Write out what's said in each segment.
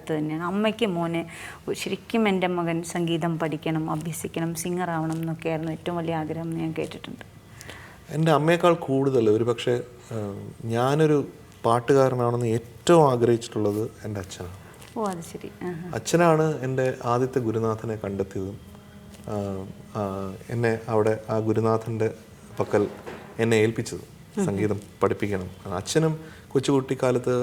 അടുത്ത് തന്നെയാണ്. അമ്മയ്ക്ക് മോനെ ശരിക്കും എൻ്റെ മകൻ സംഗീതം പഠിക്കണം, അഭ്യസിക്കണം, സിംഗർ ആവണം എന്നൊക്കെയായിരുന്നു ഏറ്റവും വലിയ ആഗ്രഹം എന്ന് ഞാൻ കേട്ടിട്ടുണ്ട്. എൻ്റെ അമ്മയേക്കാൾ കൂടുതൽ ഒരു പക്ഷേ ഞാനൊരു പാട്ടുകാരനാണെന്ന് ഏറ്റവും ആഗ്രഹിച്ചിട്ടുള്ളത് എൻ്റെ അച്ഛനാണ്. ഓ അത് ശരി. അച്ഛനാണ് എൻ്റെ ആദ്യത്തെ ഗുരുനാഥനെ കണ്ടെത്തിയതും എന്നെ അവിടെ ആ ഗുരുനാഥൻ്റെ പക്കൽ എന്നെ ഏൽപ്പിച്ചതും സംഗീതം പഠിപ്പിക്കണം. അച്ഛനും കൊച്ചുകുട്ടിക്കാലത്ത്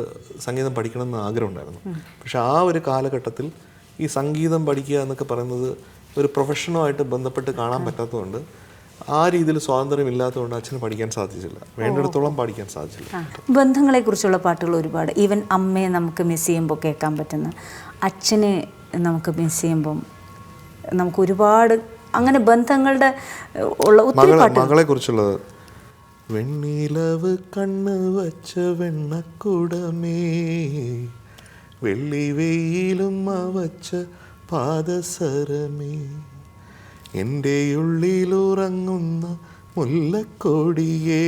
സംഗീതം പഠിക്കണം എന്ന് ആഗ്രഹമുണ്ടായിരുന്നു. പക്ഷെ ആ ഒരു കാലഘട്ടത്തിൽ ഈ സംഗീതം പഠിക്കുക എന്നൊക്കെ പറയുന്നത് ഒരു പ്രൊഫഷനുമായിട്ട് ബന്ധപ്പെട്ട് കാണാൻ പറ്റാത്തതുകൊണ്ട്, ആ രീതിയിൽ സ്വാതന്ത്ര്യം ഇല്ലാത്തതുകൊണ്ട് അച്ഛന് പഠിക്കാൻ സാധിച്ചില്ല, വേണ്ടിടത്തോളം പഠിക്കാൻ സാധിച്ചില്ല. ബന്ധങ്ങളെക്കുറിച്ചുള്ള പാട്ടുകൾ ഒരുപാട്, ഈവൻ അമ്മയെ നമുക്ക് മിസ് ചെയ്യുമ്പോൾ കേൾക്കാൻ പറ്റുന്ന, അച്ഛനെ നമുക്ക് മിസ് ചെയ്യുമ്പം നമുക്ക് ഒരുപാട് അങ്ങനെ ബന്ധങ്ങളുടെ ഉള്ള ഒത്തിരി പാട്ടുകൾ. മകളെ കുറിച്ചുള്ളത്, വെണ്ണിലവ് കണ്ണ് വച്ച വെണ്ണക്കുടമേ, വെള്ളി വെയിലും വച്ച പാദസരമേ, എൻ്റെ ഉള്ളിലുറങ്ങുന്ന മുല്ലക്കൊടിയേ,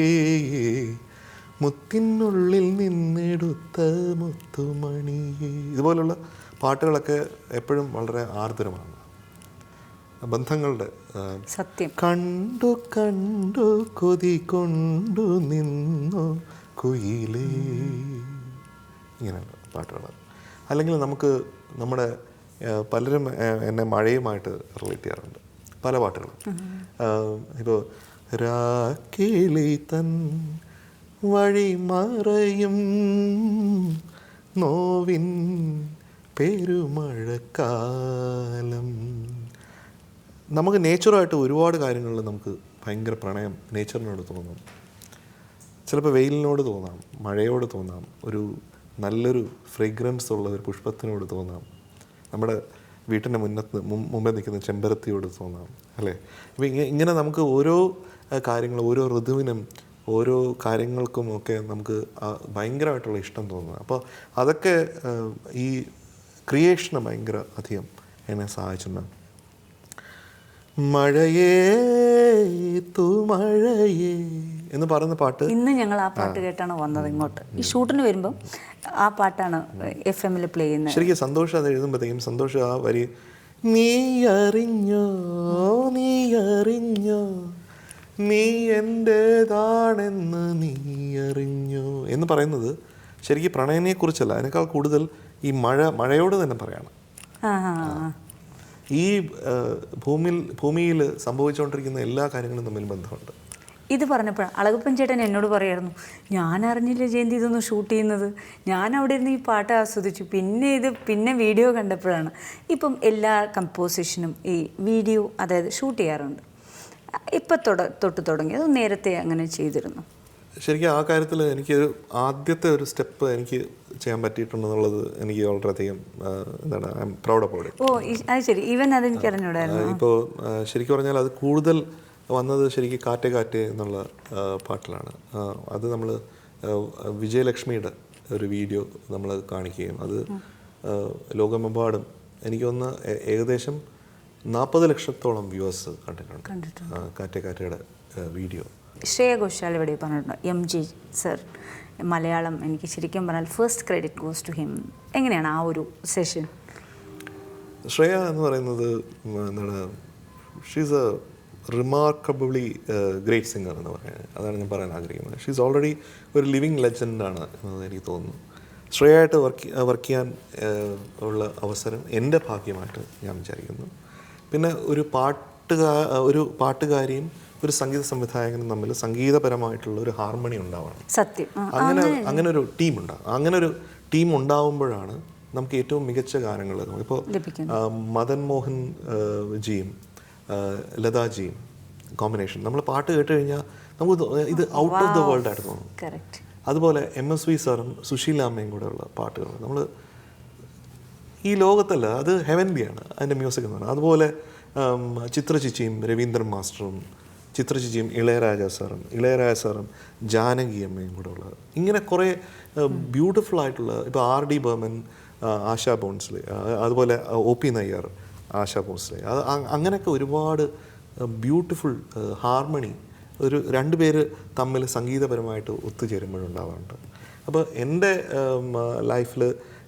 മുത്തിനുള്ളിൽ നിന്നെടുത്ത മുത്തുമണിയേ. ഇതുപോലുള്ള പാട്ടുകളൊക്കെ എപ്പോഴും വളരെ ആർദ്രമാണ്. ബന്ധങ്ങളുടെ സത്യം. കണ്ടു കണ്ടു കൊതി കൊണ്ടു നിന്നു കുയിലേ, ഇങ്ങനെയുള്ള പാട്ടുകൾ. അല്ലെങ്കിൽ നമുക്ക് നമ്മുടെ പലരും എന്നെ മഴയുമായിട്ട് റിലേറ്റ് ചെയ്യാറുണ്ട് പല പാട്ടുകളും. ഇപ്പോൾ രാക്കിളി തൻ വഴി മറയും നോവിൻ പെരുമഴക്കാലം. നമുക്ക് നേച്ചറുമായിട്ട് ഒരുപാട് കാര്യങ്ങളിൽ നമുക്ക് ഭയങ്കര പ്രണയം നേച്ചറിനോട് തോന്നും. ചിലപ്പോൾ വെയിലിനോട് തോന്നാം, മഴയോട് തോന്നാം, ഒരു നല്ലൊരു ഫ്രേഗ്രൻസ് ഉള്ള ഒരു പുഷ്പത്തിനോട് തോന്നാം, നമ്മുടെ വീട്ടിൻ്റെ മുമ്പേ നിൽക്കുന്ന ചെമ്പരത്തിയോട് തോന്നാം, അല്ലേ? അപ്പോൾ ഇങ്ങനെ നമുക്ക് ഓരോ കാര്യങ്ങളും ഓരോ ഋതുവിനും ഓരോ കാര്യങ്ങൾക്കും ഒക്കെ നമുക്ക് ഭയങ്കരമായിട്ടുള്ള ഇഷ്ടം തോന്നുന്നത്. അപ്പോൾ അതൊക്കെ ഈ ക്രിയേഷന് ഭയങ്കര അധികം എന്നെ സഹായിച്ചിട്ടുണ്ട്. മഴയേ തൂമഴയേ എന്ന് പറയുന്ന പാട്ട് ഇന്ന് ഞങ്ങൾ ആ പാട്ട് കേട്ടാണ് വന്നത് ഇങ്ങോട്ട്. ഈ ഷൂട്ടിന് വരുമ്പം ആ പാട്ടാണ് FM പ്ലേ ചെയ്യുന്നത്. ശരിക്കും സന്തോഷം അത് എഴുതുമ്പോഴത്തേക്കും സന്തോഷം ആ വരി, നീ അറിഞ്ഞോ നീ അറിഞ്ഞോ നീ എൻ്റേതാണെന്ന് നീ അറിഞ്ഞോ എന്ന് പറയുന്നത് ശരിക്കും പ്രണയനെക്കുറിച്ചല്ല, അതിനേക്കാൾ കൂടുതൽ ഈ മഴയോട് തന്നെ പറയാണ്. ഈ ഭൂമിയിൽ സംഭവിച്ചുകൊണ്ടിരിക്കുന്ന എല്ലാ കാര്യങ്ങളും തമ്മിൽ ബന്ധമുണ്ട്. ഇത് പറഞ്ഞപ്പോൾ അളകപ്പൻ ചേട്ടൻ എന്നോട് പറയായിരുന്നു, ഞാൻ അറിഞ്ഞില്ല ജയന്തി ഇതൊന്ന് ഷൂട്ട് ചെയ്യുന്നത്, ഞാൻ അവിടെ ഇരുന്ന് ഈ പാട്ട് ആസ്വദിച്ചു, പിന്നെ വീഡിയോ കണ്ടപ്പോഴാണ്. ഇപ്പം എല്ലാ കമ്പോസിഷനും ഈ വീഡിയോ അതായത് ഷൂട്ട് ചെയ്യാറുണ്ട്. ഇപ്പം തൊട്ട് തുടങ്ങി, അത് നേരത്തെ അങ്ങനെ ചെയ്തിരുന്നു? ശരിക്കും ആ കാര്യത്തിൽ എനിക്ക് ആദ്യത്തെ ഒരു സ്റ്റെപ്പ് എനിക്ക് ചെയ്യാൻ പറ്റിയിട്ടുണ്ടെന്നുള്ളത് എനിക്ക് വളരെയധികം എന്താണ്, I am proud of it. ഓ അത് ശരി, ഈവൻ അതെനിക്ക് അറിഞ്ഞൂടായിരുന്നു. ഇപ്പോൾ ശരിക്കും പറഞ്ഞാൽ അത് കൂടുതൽ വന്നത് ശരിക്കും കാറ്റേ കാറ്റേ എന്നുള്ള പാട്ടിലാണ്. അത് നമ്മൾ വിജയലക്ഷ്മിയുടെ ഒരു വീഡിയോ നമ്മൾ കാണിക്കുകയും അത് ലോകമെമ്പാടും എനിക്ക് തോന്നുന്നു ഏകദേശം 40 ലക്ഷത്തോളം വ്യൂവേഴ്സ് കണ്ടിട്ടുണ്ട് കാറ്റേ കാറ്റയുടെ വീഡിയോ. ശ്രേയ ഘോഷാൽ ഇവിടെ പറഞ്ഞിട്ടുണ്ട്, MG സർ മലയാളം, എനിക്ക് ശരിക്കും പറഞ്ഞാൽ first credit goes to him. എങ്ങനെയാണ് ആ ഒരു സെഷൻ? ശ്രേയ എന്ന് പറയുന്നത് എന്താണ്, she's a remarkably great singer എന്ന് പറയുന്നത്. അതാണ് ഞാൻ പറയാൻ ആഗ്രഹിക്കുന്നത്. ഷീസ് ഓൾറെഡി ഒരു ലിവിങ് ലെജൻഡാണ് എന്ന് എനിക്ക് തോന്നുന്നു. ശ്രേയയായിട്ട് വർക്ക് ചെയ്യാൻ ഉള്ള അവസരം എൻ്റെ ഭാഗ്യമായിട്ട് ഞാൻ വിചാരിക്കുന്നു. പിന്നെ ഒരു പാട്ടുകാരിയും ഒരു സംഗീത സംവിധായകനും തമ്മിൽ സംഗീതപരമായിട്ടുള്ള ഒരു ഹാർമണി ഉണ്ടാവണം. സത്യം. അങ്ങനെ ഒരു ടീം ഉണ്ടാകും. അങ്ങനെ ഒരു ടീം ഉണ്ടാവുമ്പോഴാണ് നമുക്ക് ഏറ്റവും മികച്ച ഗാനങ്ങൾ. ഇപ്പോൾ മദൻ മോഹൻ ജിയും ലതാജിയും കോമ്പിനേഷൻ നമ്മൾ പാട്ട് കേട്ട് കഴിഞ്ഞാൽ നമുക്ക് ഇത് ഔട്ട് ഓഫ് ദ വേൾഡ് ആയിട്ട് തോന്നും. അതുപോലെ MSV സാറും സുശീലാമ്മയും കൂടെ ഉള്ള പാട്ടുകൾ നമ്മൾ ഈ ലോകത്തല്ല, അത് ഹെവൻലിയാണ് അതിൻ്റെ മ്യൂസിക് എന്ന് പറയുന്നത്. അതുപോലെ ചിത്ര ചേച്ചിയും രവീന്ദ്രൻ മാസ്റ്ററും ഇളയരാജ സാറും ജാനകി അമ്മയും കൂടെ ഉള്ളത്, ഇങ്ങനെ കുറേ ബ്യൂട്ടിഫുൾ ആയിട്ടുള്ള, ഇപ്പോൾ R.D. ബർമൻ, ആശാ ഭോൺസ്ലെ, അതുപോലെ OP നയ്യാർ, ആശാ ഭോൺസ്ലെ, അത് അങ്ങനെയൊക്കെ ഒരുപാട് ബ്യൂട്ടിഫുൾ ഹാർമണി ഒരു രണ്ടുപേര് തമ്മിൽ സംഗീതപരമായിട്ട് ഒത്തുചേരുമ്പോഴുണ്ടാവാറുണ്ട്. അപ്പോൾ എൻ്റെ ലൈഫിൽ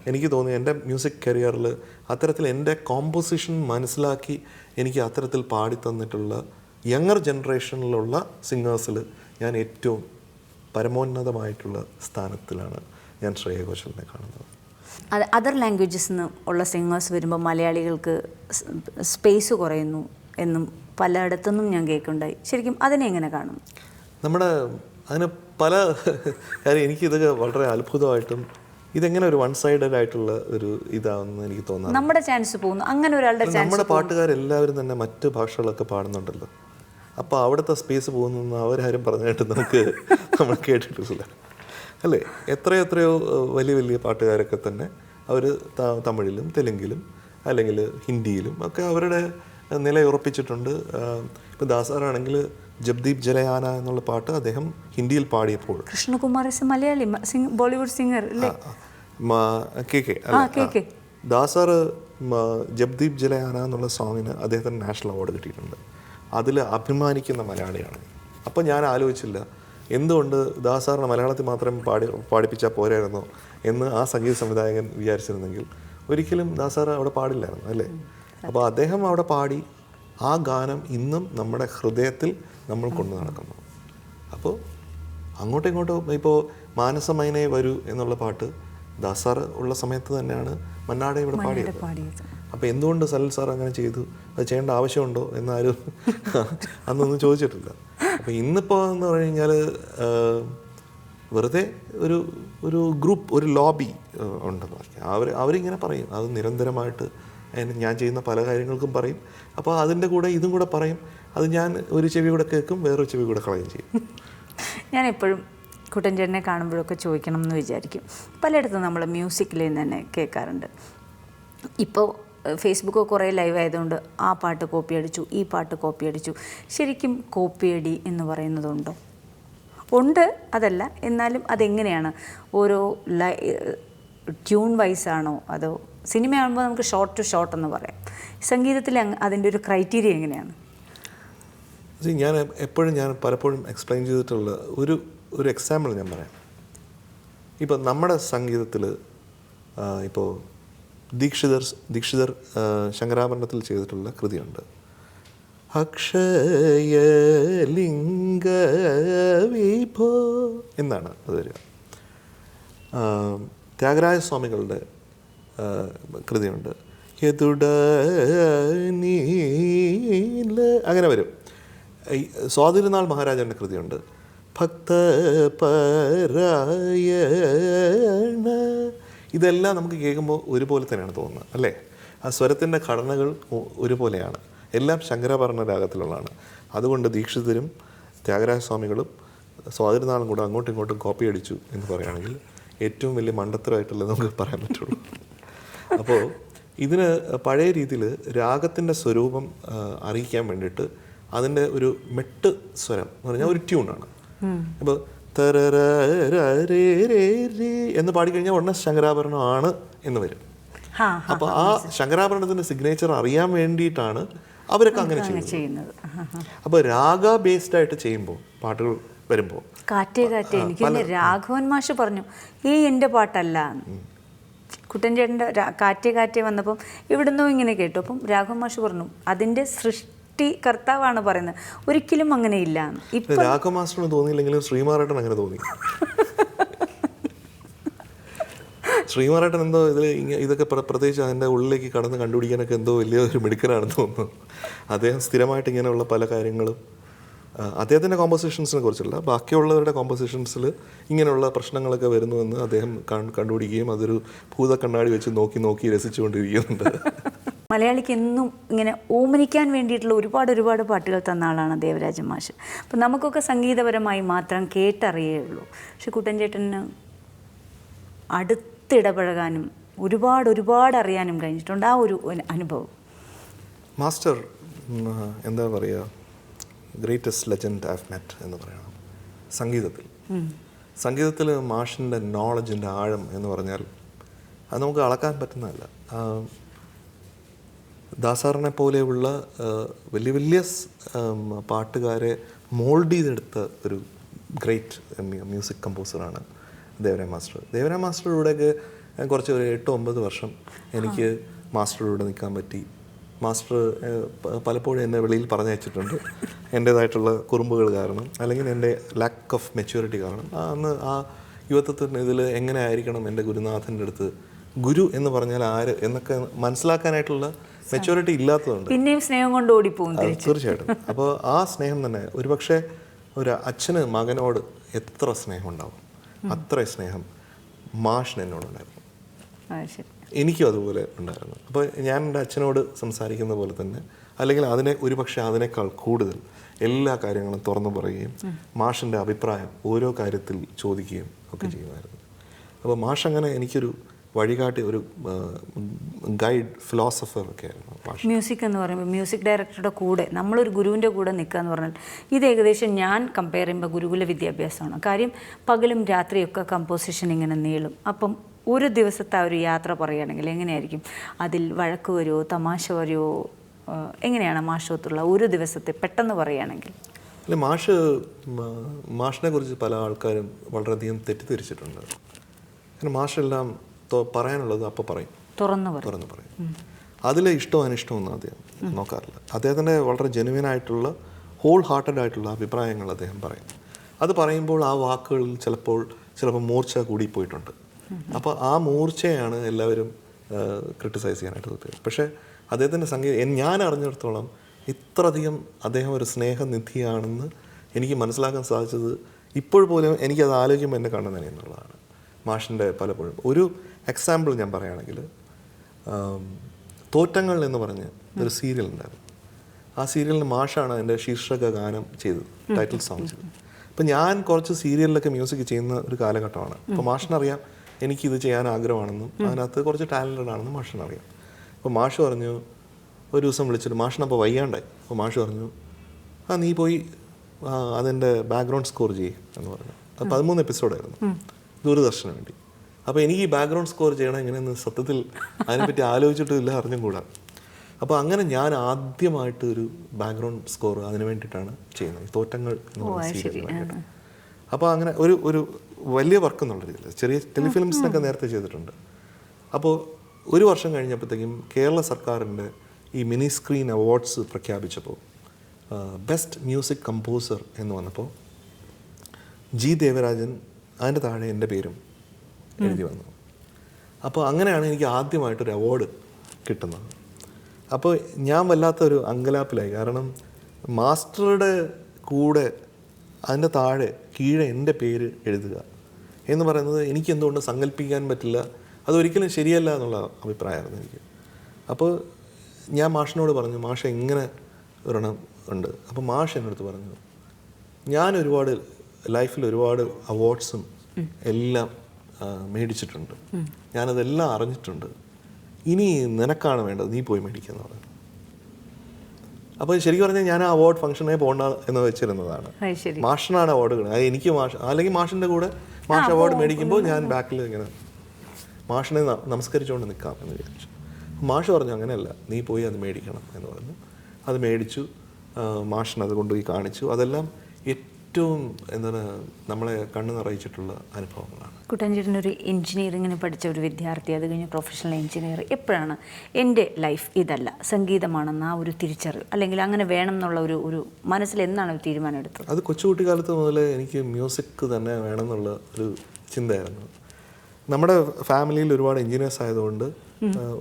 എനിക്ക് തോന്നി എൻ്റെ മ്യൂസിക് കരിയറിൽ അത്തരത്തിൽ എൻ്റെ കോമ്പോസിഷൻ മനസ്സിലാക്കി എനിക്ക് അത്തരത്തിൽ പാടി തന്നിട്ടുള്ള യങ്ങർ ജനറേഷനിലുള്ള സിംഗേഴ്സിൽ ഞാൻ ഏറ്റവും പരമോന്നതമായിട്ടുള്ള സ്ഥാനത്തിലാണ് ഞാൻ ശ്രേയ ഘോഷലിനെ കാണുന്നത്. അതർ ലാംഗ്വേജസിൽ നിന്ന് ഉള്ള സിംഗേഴ്സ് വരുമ്പോൾ മലയാളികൾക്ക് സ്പേസ് കുറയുന്നു എന്നും പലയിടത്തുനിന്നും ഞാൻ കേൾക്കുന്നുണ്ടായി. ശരിക്കും അതിനെ എങ്ങനെ കാണും? നമ്മുടെ അതിന് പല കാര്യം എനിക്കിതൊക്കെ വളരെ അത്ഭുതമായിട്ടും ഇതെങ്ങനെ ഒരു വൺ സൈഡഡ് ആയിട്ടുള്ള ഒരു ഇതാണെന്ന് എനിക്ക് തോന്നുന്നു. നമ്മുടെ ചാൻസ് പോകുന്നു, അങ്ങനെ ഒരാളുടെ ചാൻസ്. നമ്മുടെ പാട്ടുകാരെല്ലാവരും തന്നെ മറ്റ് ഭാഷകളൊക്കെ പാടുന്നുണ്ടല്ലോ, അപ്പോൾ അവിടുത്തെ സ്പേസ് പോകുന്നു അവരാരും പറഞ്ഞായിട്ട് നമ്മൾ കേട്ടിട്ടില്ല അല്ലേ? എത്രയോ വലിയ വലിയ പാട്ടുകാരൊക്കെ തന്നെ അവർ തമിഴിലും തെലുങ്കിലും അല്ലെങ്കിൽ ഹിന്ദിയിലും ഒക്കെ അവരുടെ നിലയുറപ്പിച്ചിട്ടുണ്ട്. ഇപ്പോൾ ദാസാറാണെങ്കിൽ ജബ്ദീപ് ജലയാന എന്നുള്ള പാട്ട് അദ്ദേഹം ഹിന്ദിയിൽ പാടിയപ്പോൾ കൃഷ്ണകുമാർ മലയാളി ബോളിവുഡ് സിംഗർ കെ ദാസാറ് ജബ്ദീപ് ജലയാന എന്നുള്ള സോങ്ങിന് അദ്ദേഹത്തിന് നാഷണൽ അവാർഡ് കിട്ടിയിട്ടുണ്ട്. അതിൽ അഭിമാനിക്കുന്ന മലയാളിയാണ്. അപ്പോൾ ഞാൻ ആലോചിച്ചില്ല എന്തുകൊണ്ട് ദാസാറിനെ മലയാളത്തിൽ മാത്രം പാടിപ്പിച്ചാൽ പോരായിരുന്നോ എന്ന് ആ സംഗീത സംവിധായകൻ വിചാരിച്ചിരുന്നെങ്കിൽ ഒരിക്കലും ദാസാർ അവിടെ പാടില്ലായിരുന്നു അല്ലേ? അപ്പോൾ അദ്ദേഹം അവിടെ പാടി ആ ഗാനം ഇന്നും നമ്മുടെ ഹൃദയത്തിൽ നമ്മൾ കൊണ്ടു നടക്കുന്നു. അപ്പോൾ അങ്ങോട്ടും ഇങ്ങോട്ടും ഇപ്പോൾ മാനസമൈനെ വരൂ എന്നുള്ള പാട്ട് ദാസാർ ഉള്ള സമയത്ത് തന്നെയാണ് മന്നാടെ ഇവിടെ പാടിയത്. അപ്പോൾ എന്തുകൊണ്ട് സലൽ സാർ അങ്ങനെ ചെയ്തു, അത് ചെയ്യേണ്ട ആവശ്യമുണ്ടോ എന്നാരും അന്നൊന്നും ചോദിച്ചിട്ടില്ല. അപ്പോൾ ഇന്നിപ്പോൾ എന്ന് പറഞ്ഞു കഴിഞ്ഞാൽ വെറുതെ ഒരു ഗ്രൂപ്പ്, ഒരു ലോബി ഉണ്ടെന്ന് പറഞ്ഞാൽ അവരിങ്ങനെ പറയും. അത് നിരന്തരമായിട്ട് ഞാൻ ചെയ്യുന്ന പല കാര്യങ്ങൾക്കും പറയും. അപ്പോൾ അതിൻ്റെ കൂടെ ഇതും കൂടെ പറയും. അത് ഞാൻ ഒരു ചെവി കൂടെ കേൾക്കും, വേറൊരു ചെവി കൂടെ കളയും ചെയ്യും. ഞാൻ എപ്പോഴും കുട്ടൻചേട്ടനെ കാണുമ്പോഴൊക്കെ ചോദിക്കണം എന്ന് വിചാരിക്കും. പലയിടത്തും നമ്മൾ മ്യൂസിക്കിൽ നിന്ന് തന്നെ കേൾക്കാറുണ്ട്. ഇപ്പോൾ ഫേസ്ബുക്ക് കുറേ ലൈവ് ആയതുകൊണ്ട് ആ പാട്ട് കോപ്പി അടിച്ചു, ഈ പാട്ട് കോപ്പി അടിച്ചു. ശരിക്കും കോപ്പിയടി എന്ന് പറയുന്നതുണ്ടോ? ഉണ്ട്, അതല്ല. എന്നാലും അതെങ്ങനെയാണ്? ഓരോ ട്യൂൺ വൈസാണോ അതോ സിനിമയാകുമ്പോൾ നമുക്ക് ഷോർട്ട് ടു ഷോർട്ട് എന്ന് പറയാം. സംഗീതത്തിൽ അതിൻ്റെ ഒരു ക്രൈറ്റീരിയ എങ്ങനെയാണ്? ഞാൻ പലപ്പോഴും എക്സ്പ്ലെയിൻ ചെയ്തിട്ടുള്ള ഒരു എക്സാമ്പിൾ ഞാൻ പറയാം. ഇപ്പോൾ നമ്മുടെ സംഗീതത്തിൽ ഇപ്പോൾ ദീക്ഷിതർ ശങ്കരാഭരണത്തിൽ ചെയ്തിട്ടുള്ള കൃതിയുണ്ട്, അക്ഷയലിംഗ വിഭോ എന്നാണ് അത് വരിക. ത്യാഗരാജ സ്വാമികളുടെ കൃതിയുണ്ട്, യതുട നീല, അങ്ങനെ വരും. സ്വാതിരുനാൾ മഹാരാജൻ്റെ കൃതിയുണ്ട്, ഭക്തപരായണ. ഇതെല്ലാം നമുക്ക് കേൾക്കുമ്പോൾ ഒരുപോലെ തന്നെയാണ് തോന്നുന്നത് അല്ലേ? ആ സ്വരത്തിൻ്റെ ഘടനകൾ ഒരുപോലെയാണ്, എല്ലാം ശങ്കരാഭരണ രാഗത്തിലുള്ളതാണ്. അതുകൊണ്ട് ദീക്ഷിതരും ത്യാഗരാജസ്വാമികളും സ്വാതിരുനാളും കൂടെ അങ്ങോട്ടും ഇങ്ങോട്ടും കോപ്പി അടിച്ചു എന്ന് പറയുകയാണെങ്കിൽ ഏറ്റവും വലിയ മണ്ടത്തരമായിട്ടുള്ളത് നമുക്ക് പറയാൻ പറ്റുള്ളൂ. അപ്പോൾ ഇതിന് പഴയ രീതിയിൽ രാഗത്തിൻ്റെ സ്വരൂപം അറിയിക്കാൻ വേണ്ടിയിട്ട് അതിൻ്റെ ഒരു മെട്ട് സ്വരം എന്ന് പറഞ്ഞാൽ ഒരു ട്യൂണാണ്. ഇപ്പോൾ എന്ന് പാടിക്കഴിഞ്ഞാൽ ഉടനെ ശങ്കരാഭരണമാണ് എന്ന് വരും. അപ്പോൾ ആ ശങ്കരാഭരണത്തിൻ്റെ സിഗ്നേച്ചർ അറിയാൻ വേണ്ടിയിട്ടാണ് അവരൊക്കെ അങ്ങനെ ചെയ്യുന്നത്. അപ്പോൾ രാഗ ബേസ്ഡ് ആയിട്ട് ചെയ്യുമ്പോൾ പാട്ടുകൾ വരുമ്പോൾ കാറ്റേ എനിക്ക് രാഘവൻ മാഷ് പറഞ്ഞു എൻ്റെ പാട്ടല്ല. കുട്ടൻചേട്ടൻ്റെ കാറ്റേ വന്നപ്പം ഇവിടുന്നോ ഇങ്ങനെ കേട്ടു. അപ്പം രാഘവൻ മാഷ് പറഞ്ഞു അതിൻ്റെ കർത്താവാണ് പറയുന്നത്, ഒരിക്കലും അങ്ങനെ ഇല്ല. ഇപ്പം രാഘവ മാസ്റ്ററിന് തോന്നിയില്ലെങ്കിലും ശ്രീമാറേട്ടൻ അങ്ങനെ തോന്നി. ശ്രീമാറേട്ടൻ എന്തോ ഇതൊക്കെ പ്രത്യേകിച്ച് അതിൻ്റെ ഉള്ളിലേക്ക് കടന്ന് കണ്ടുപിടിക്കാനൊക്കെ എന്തോ വലിയൊരു മിടുക്കനാണെന്ന് തോന്നുന്നു. അദ്ദേഹം സ്ഥിരമായിട്ട് ഇങ്ങനെയുള്ള പല കാര്യങ്ങളും അദ്ദേഹത്തിൻ്റെ കോമ്പോസിഷൻസിനെ കുറിച്ചല്ല, ബാക്കിയുള്ളവരുടെ കോമ്പോസിഷൻസിൽ ഇങ്ങനെയുള്ള പ്രശ്നങ്ങളൊക്കെ വരുന്നുവെന്ന് അദ്ദേഹം കണ്ടുപിടിക്കുകയും അതൊരു ഭൂതക്കണ്ണാടി വെച്ച് നോക്കി രസിച്ചുകൊണ്ടിരിക്കുന്നുണ്ട്. മലയാളിക്ക് എന്നും ഇങ്ങനെ ഓമനിക്കാൻ വേണ്ടിയിട്ടുള്ള ഒരുപാട് പാട്ടുകൾ തന്ന ആളാണ് ദേവരാജൻ മാഷ്. അപ്പം നമുക്കൊക്കെ സംഗീതപരമായി മാത്രം കേട്ടറിയുള്ളൂ. പക്ഷെ കുട്ടൻചേട്ടന് അടുത്തിടപഴകാനും ഒരുപാട് അറിയാനും കഴിഞ്ഞിട്ടുണ്ട്. ആ ഒരു അനുഭവം മാസ്റ്റർ എന്താ പറയുക, greatest legend I have met എന്ന് പറയണം. സംഗീതത്തിൽ മാഷിൻ്റെ നോളജിൻ്റെ ആഴം എന്ന് പറഞ്ഞാൽ അത് നമുക്ക് അളക്കാൻ പറ്റുന്നതല്ല. ദാസാറിനെ പോലെയുള്ള വലിയ പാട്ടുകാരെ മോൾഡ് ചെയ്തെടുത്ത ഒരു ഗ്രേറ്റ് മ്യൂസിക് കമ്പോസറാണ് ദേവരായ മാസ്റ്റർ. ദേവരായ മാസ്റ്ററുടെയൊക്കെ ഞാൻ കുറച്ച് ഒരു 8-9 വർഷം എനിക്ക് മാസ്റ്ററുടെ കൂടെ നിൽക്കാൻ പറ്റി. മാസ്റ്റർ പലപ്പോഴും എന്നെ വെളിയിൽ പറഞ്ഞയച്ചിട്ടുണ്ട് എൻ്റേതായിട്ടുള്ള കുറുമ്പുകൾ കാരണം, അല്ലെങ്കിൽ എൻ്റെ ലാക്ക് ഓഫ് മെച്യൂരിറ്റി കാരണം. അന്ന് ആ യുവത്വത്തിന് ഇതിൽ എങ്ങനെ ആയിരിക്കണം എൻ്റെ ഗുരുനാഥൻ്റെ അടുത്ത്, ഗുരു എന്ന് പറഞ്ഞാൽ ആര് എന്നൊക്കെ മനസ്സിലാക്കാനായിട്ടുള്ള മെച്യൂരിറ്റി ഇല്ലാത്തതുകൊണ്ട് പിന്നെയും സ്നേഹം കൊണ്ട് ഓടിപ്പോകും. തീർച്ചയായിട്ടും. അപ്പോൾ ആ സ്നേഹം തന്നെ ഒരുപക്ഷെ ഒരു അച്ഛന് മകനോട് എത്ര സ്നേഹം ഉണ്ടാവും, അത്ര സ്നേഹം മാഷിന് എന്നോടുണ്ടായിരുന്നു. എനിക്കും അതുപോലെ ഉണ്ടായിരുന്നു. അപ്പോൾ ഞാൻ എൻ്റെ അച്ഛനോട് സംസാരിക്കുന്ന പോലെ തന്നെ, അല്ലെങ്കിൽ ഒരുപക്ഷെ അതിനേക്കാൾ കൂടുതൽ എല്ലാ കാര്യങ്ങളും തുറന്നു പറയുകയും മാഷിൻ്റെ അഭിപ്രായം ഓരോ കാര്യത്തിൽ ചോദിക്കുകയും ഒക്കെ ചെയ്യുമായിരുന്നു. അപ്പോൾ മാഷ് അങ്ങനെ എനിക്കൊരു വഴികാട്ടി, ഒരു ഗൈഡ്, ഫിലോസഫർ ഒക്കെ ആയിരുന്നു മാഷ്. മ്യൂസിക് എന്ന് പറയുമ്പോൾ മ്യൂസിക് ഡയറക്ടറുടെ കൂടെ നമ്മളൊരു ഗുരുവിൻ്റെ കൂടെ നിൽക്കുക എന്ന് പറഞ്ഞാൽ ഇത് ഏകദേശം ഞാൻ കമ്പയർ ചെയ്യുമ്പോൾ ഗുരുകുല വിദ്യാഭ്യാസമാണ്. കാര്യം പകലും രാത്രിയൊക്കെ കമ്പോസിഷൻ ഇങ്ങനെ നീളും. അപ്പം ഒരു ദിവസത്തെ ഒരു യാത്ര പറയുകയാണെങ്കിൽ എങ്ങനെയായിരിക്കും? അതിൽ വഴക്ക് വരുമോ, തമാശ വരുമോ, എങ്ങനെയാണ് മാഷത്തുള്ള ഒരു ദിവസത്തെ പെട്ടെന്ന് പറയുകയാണെങ്കിൽ? അല്ല, മാഷിനെ കുറിച്ച് പല ആൾക്കാരും വളരെയധികം തെറ്റിദ്ധരിച്ചിട്ടുണ്ട്. കാരണം മാഷെല്ലാം പറയാനുള്ളത് അപ്പോൾ പറയും, തുറന്നു പറയും. അതിലെ ഇഷ്ടവും അനിഷ്ടമൊന്നും അദ്ദേഹം നോക്കാറില്ല. അദ്ദേഹത്തിൻ്റെ വളരെ ജെനുവിനായിട്ടുള്ള, ഹോൾ ഹാർട്ടഡ് ആയിട്ടുള്ള അഭിപ്രായങ്ങൾ അദ്ദേഹം പറയും. അത് പറയുമ്പോൾ ആ വാക്കുകളിൽ ചിലപ്പോൾ മൂർച്ച കൂടിപ്പോയിട്ടുണ്ട്. അപ്പോൾ ആ മൂർച്ചയാണ് എല്ലാവരും ക്രിട്ടിസൈസ് ചെയ്യാനായിട്ട് തോന്നിയത്. പക്ഷേ അദ്ദേഹത്തിൻ്റെ സംഗീതം ഞാൻ അറിഞ്ഞിടത്തോളം ഇത്രയധികം അദ്ദേഹം ഒരു സ്നേഹനിധിയാണെന്ന് എനിക്ക് മനസ്സിലാക്കാൻ സാധിച്ചത് ഇപ്പോഴുപോലും എനിക്കത് ആലോചിക്കുമ്പോൾ എൻ്റെ കണ്ണു നനയുന്നുള്ളതാണ്. മാഷിൻ്റെ പലപ്പോഴും ഒരു എക്സാമ്പിൾ ഞാൻ പറയുകയാണെങ്കിൽ, തോറ്റങ്ങൾ എന്ന് പറഞ്ഞ് ഒരു സീരിയൽ ഉണ്ടായിരുന്നു. ആ സീരിയലിന് മാഷാണ് എൻ്റെ ശീർഷക ഗാനം ചെയ്തത്, ടൈറ്റിൽ സോങ് ചെയ്തത്. അപ്പം ഞാൻ കുറച്ച് സീരിയലിലൊക്കെ മ്യൂസിക് ചെയ്യുന്ന ഒരു കാലഘട്ടമാണ്. അപ്പോൾ മാഷിനറിയാം എനിക്കിത് ചെയ്യാൻ ആഗ്രഹമാണെന്നും അതിനകത്ത് കുറച്ച് ടാലൻറ്റഡ് ആണെന്നും മാഷിനറിയാം. അപ്പോൾ മാഷ് പറഞ്ഞു, ഒരു ദിവസം വിളിച്ചിട്ട്, മാഷിനപ്പോൾ വയ്യാണ്ടായി. അപ്പോൾ മാഷ് പറഞ്ഞു, നീ പോയി അതിൻ്റെ ബാക്ക്ഗ്രൗണ്ട് സ്കോർ ചെയ്യേ എന്ന് പറഞ്ഞു. അത് 13 എപ്പിസോഡായിരുന്നു ദൂരദർശന് വേണ്ടി. അപ്പോൾ എനിക്ക് ഈ ബാക്ക്ഗ്രൗണ്ട് സ്കോർ ചെയ്യണം എങ്ങനെയെന്ന് സത്യത്തിൽ അതിനെപ്പറ്റി ആലോചിച്ചിട്ടില്ല, അറിഞ്ഞും കൂടാ. അപ്പോൾ അങ്ങനെ ഞാൻ ആദ്യമായിട്ട് ഒരു ബാക്ക്ഗ്രൗണ്ട് സ്കോർ അതിന് വേണ്ടിയിട്ടാണ് ചെയ്യുന്നത്, തോറ്റങ്ങൾ എന്ന് പറയുന്ന സീരിയലിന് വേണ്ടിയിട്ട്. അപ്പോൾ അങ്ങനെ ഒരു വലിയ വർക്ക് എന്നുള്ള രീതിയിൽ ചെറിയ ടെലിഫിലിംസിനൊക്കെ നേരത്തെ ചെയ്തിട്ടുണ്ട്. അപ്പോൾ ഒരു വർഷം കഴിഞ്ഞപ്പോഴത്തേക്കും കേരള സർക്കാരിൻ്റെ ഈ മിനി സ്ക്രീൻ അവാർഡ്സ് പ്രഖ്യാപിച്ചപ്പോൾ ബെസ്റ്റ് മ്യൂസിക് കമ്പോസർ എന്ന് വന്നപ്പോൾ ജി ദേവരാജൻ, അതിൻ്റെ താഴെ എൻ്റെ പേരും എഴുതി വന്നു. അപ്പോൾ അങ്ങനെയാണ് എനിക്ക് ആദ്യമായിട്ടൊരു അവാർഡ് കിട്ടുന്നത്. അപ്പോൾ ഞാൻ വല്ലാത്തൊരു അങ്കലാപ്പിലായി. കാരണം മാസ്റ്ററുടെ കൂടെ അതിൻ്റെ കീഴെ എൻ്റെ പേര് എഴുതുക എന്ന് പറയുന്നത് എനിക്ക് എന്തുകൊണ്ട് സങ്കല്പിക്കാൻ പറ്റില്ല, അതൊരിക്കലും ശരിയല്ല എന്നുള്ള അഭിപ്രായമായിരുന്നു എനിക്ക്. അപ്പോൾ ഞാൻ മാഷിനോട് പറഞ്ഞു, മാഷ് ഇങ്ങനെ ഒരെണ്ണം ഉണ്ട്. അപ്പോൾ മാഷ് എൻ്റെ അടുത്ത് പറഞ്ഞു, ഞാൻ ലൈഫിൽ ഒരുപാട് അവാർഡ്സും എല്ലാം മേടിച്ചിട്ടുണ്ട്, ഞാനതെല്ലാം അറിഞ്ഞിട്ടുണ്ട്, ഇനി നിനക്കാണ് വേണ്ടത്, നീ പോയി മേടിക്കുക പറഞ്ഞു. അപ്പോൾ ശരിക്കും പറഞ്ഞാൽ ഞാൻ ആ അവാർഡ് ഫംഗ്ഷനെ പോകണ്ട എന്ന് വെച്ചിരുന്നതാണ്. മാഷിനാണ് അവാർഡുകൾ, അത് എനിക്ക് അല്ലെങ്കിൽ മാഷിൻ്റെ കൂടെ മാഷ് അവാർഡ് മേടിക്കുമ്പോൾ ഞാൻ ബാക്കിൽ ഇങ്ങനെ മാഷിനെ നമസ്കരിച്ചുകൊണ്ട് നിൽക്കാം എന്ന് വിചാരിച്ചു. മാഷ് പറഞ്ഞു, അങ്ങനെയല്ല, നീ പോയി അത് മേടിക്കണം എന്ന് പറഞ്ഞു. അത് മേടിച്ചു, മാഷിന് അത് കൊണ്ടുപോയി കാണിച്ചു. അതെല്ലാം ഏറ്റവും നമ്മളെ കണ്ണ് നിറയിച്ചിട്ടുള്ള അനുഭവങ്ങളാണ്. കുട്ടൻചേട്ടനൊരു എൻജിനീയറിങ്ങിന് പഠിച്ച ഒരു വിദ്യാർത്ഥി, അത് കഴിഞ്ഞ് പ്രൊഫഷണൽ എൻജിനീയർ, എപ്പോഴാണ് എൻ്റെ ലൈഫ് ഇതല്ല സംഗീതമാണെന്ന് ആ ഒരു തിരിച്ചറിവ്, അല്ലെങ്കിൽ അങ്ങനെ വേണം എന്നുള്ള ഒരു മനസ്സിൽ എന്നാണ് ഒരു തീരുമാനം എടുത്തത്? അത് കൊച്ചുകുട്ടിക്കാലത്ത് മുതൽ എനിക്ക് മ്യൂസിക് തന്നെ വേണമെന്നുള്ള ഒരു ചിന്തയായിരുന്നു. നമ്മുടെ ഫാമിലിയിൽ ഒരുപാട് എൻജിനീയേഴ്സ് ആയതുകൊണ്ട്,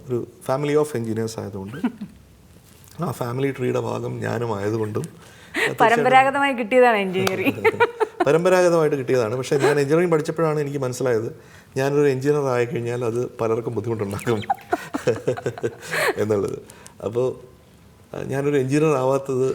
ഒരു ഫാമിലി ഓഫ് എൻജിനീയേഴ്സ് ആയതുകൊണ്ട്, ആ ഫാമിലി ട്രീയുടെ ഭാഗം ഞാനും ആയതുകൊണ്ടും പരമ്പരാഗതമായി കിട്ടിയതാണ് എൻജിനീയറിംഗ്. പരമ്പരാഗതമായിട്ട് കിട്ടിയതാണ്. പക്ഷേ ഞാൻ എഞ്ചിനീയറിംഗ് പഠിച്ചപ്പോഴാണ് എനിക്ക് മനസ്സിലായത്, ഞാനൊരു എഞ്ചിനീയർ ആയിക്കഴിഞ്ഞാൽ അത് പലർക്കും ബുദ്ധിമുട്ടുണ്ടാക്കും എന്നുള്ളത്. അപ്പോൾ ഞാനൊരു എഞ്ചിനീയർ ആവാത്തത്